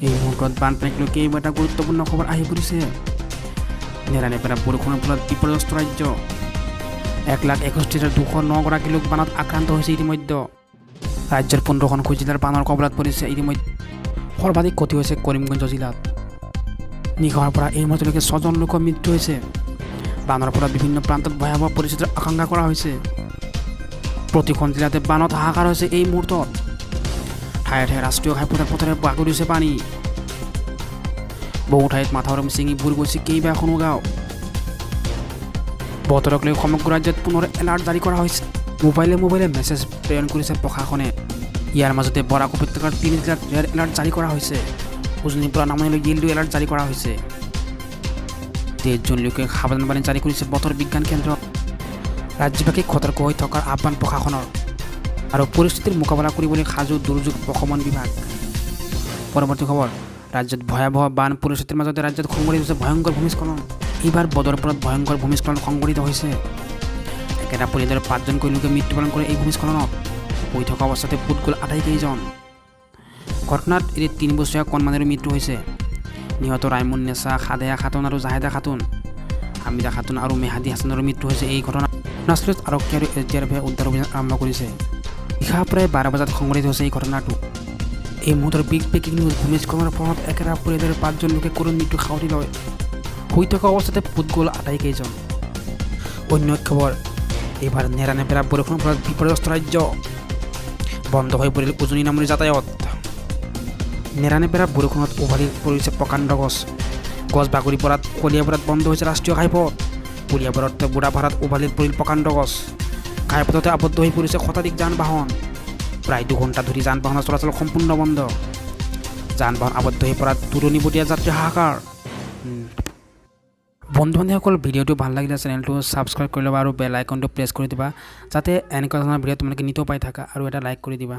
এই মুহূৰ্তত বানপানীক লৈ কেইবাটা গুৰুত্বপূৰ্ণ খবৰ আহি পৰিছে। নেৰানেপেৰা বৰষুণৰ ফলত বিপৰ্যস্ত ৰাজ্য। 1,61,209 গৰাকী লোক বানত আক্ৰান্ত হৈছে ইতিমধ্যে। ৰাজ্যৰ 15খন জিলাৰ বানৰ কবলত পৰিছে ইতিমধ্যে। সৰ্বাধিক ক্ষতি হৈছে কৰিমগঞ্জ জিলাত। নিশাৰ পৰা এই মুহূৰ্তলৈকে 6জন লোকৰ মৃত্যু হৈছে। বানৰ ফলত বিভিন্ন প্ৰান্তত ভয়াৱহ পৰিস্থিতিৰ আশংকা কৰা হৈছে। প্ৰতিখন জিলাতে বানত হাহাকাৰ হৈছে এই মুহূৰ্তত। ঠায়ে ঠায়ে ৰাষ্ট্ৰীয় ঘাইপথৰ পথেৰে বাগৰিছে পানী। বহু ঠাইত মাথাউৰি ছিঙি বুৰ গৈছে কেইবাখনো গাঁও। বতৰক লৈ সমগ্ৰ ৰাজ্যত পুনৰ এলাৰ্ট জাৰি কৰা হৈছে। মোবাইলে মেছেজ প্ৰেৰণ কৰিছে প্ৰশাসনে। ইয়াৰ মাজতে বৰাক উপত্যকাৰ 3 জিলাত ৰেড এলাৰ্ট জাৰি কৰা হৈছে। উজনিৰ পৰা নামনিলৈ য়েল্লো এলাৰ্ট জাৰি কৰা হৈছে। 23 জুনলৈকে সাৱধানবাণী জাৰি কৰিছে বতৰ বিজ্ঞান কেন্দ্ৰত। ৰাজ্যবাসীক সতৰ্ক হৈ থকাৰ আহ্বান প্ৰশাসনৰ আৰু পৰিস্থিতিৰ মোকাবিলা কৰিবলৈ সাজু দুৰ্যোগ প্ৰশমন বিভাগ। পৰৱৰ্তী খবৰ, ৰাজ্যত ভয়াৱহ বান পৰিস্থিতিৰ মাজতে ৰাজ্যত সংঘটিত হৈছে ভয়ংকৰ ভূমিস্খলন। এইবাৰ বদৰপুৰত ভয়ংকৰ ভূমিস্খলন সংঘটিত হৈছে। একেটা পৰিয়ালৰ 5জনকৈ লোকে মৃত্যুবৰণ কৰে এই ভূমিস্খলনত। শুই থকা অৱস্থাতে পুত গ'ল আটাইকেইজন। ঘটনাত এটি 3 বছৰীয়া কণমানিৰ মৃত্যু হৈছে। নিহত ৰাইমুন নেছা, সাদেয়া খাতুন আৰু জাহেদা খাতুন, হামিদা খাতুন আৰু মেহাদী হাছানৰ মৃত্যু হৈছে। এই ঘটনা ঘটনাস্থলীত আৰক্ষী আৰু SDRFে উদ্ধাৰ অভিযান আৰম্ভ কৰিছে। নিশা প্ৰায় 12 বজাত সংঘটিত হৈছে এই ঘটনাটো। এই মুহূৰ্তৰ বিগ ব্ৰেকিং নিউজ, ভূমিস্খলনৰ ফলত একেটা পৰিয়ালৰ 5জন লোকে কৰুণ মৃত্যু সাৱটি লয়। শুই থকা অৱস্থাতে পুত গ'ল আটাইকেইজন। অন্য খবৰ, এইবাৰ নেৰানেপেৰা বৰষুণৰ ফলত বিপৰ্যস্ত ৰাজ্য। বন্ধ হৈ পৰিল উজনি নামনি যাতায়াত। নেৰানেপেৰা বৰষুণত উভালি পৰিছে প্ৰকাণ্ড গছ বাগৰি পৰাত কলিয়াবৰত বন্ধ হৈছে ৰাষ্ট্ৰীয় ঘাইপথ। কলিয়াবৰত বুঢ়াপাৰাত উভালি পৰিল প্ৰকাণ্ড গছ। ঘাইপথতে আবদ্ধ হৈ পৰিছে শতাধিক যান বাহন। প্ৰায় 2 ঘণ্টা ধৰি যান বাহনৰ চলাচল সম্পূৰ্ণ বন্ধ। যান বাহন আবদ্ধ হৈ পৰাত দূৰণিবতীয়া যাত্ৰী হাহাকাৰ। বন্ধু বান্ধৱীসকল, ভিডিঅ'টো ভাল লাগিলে চেনেলটো ছাবস্ক্ৰাইব কৰি ল'বা আৰু বেল আইকনটো প্ৰেছ কৰি দিবা, যাতে এনেকুৱা ধৰণৰ ভিডিঅ' তোমালোকে নিতৌ পাই থাকা, আৰু এটা লাইক কৰি দিবা।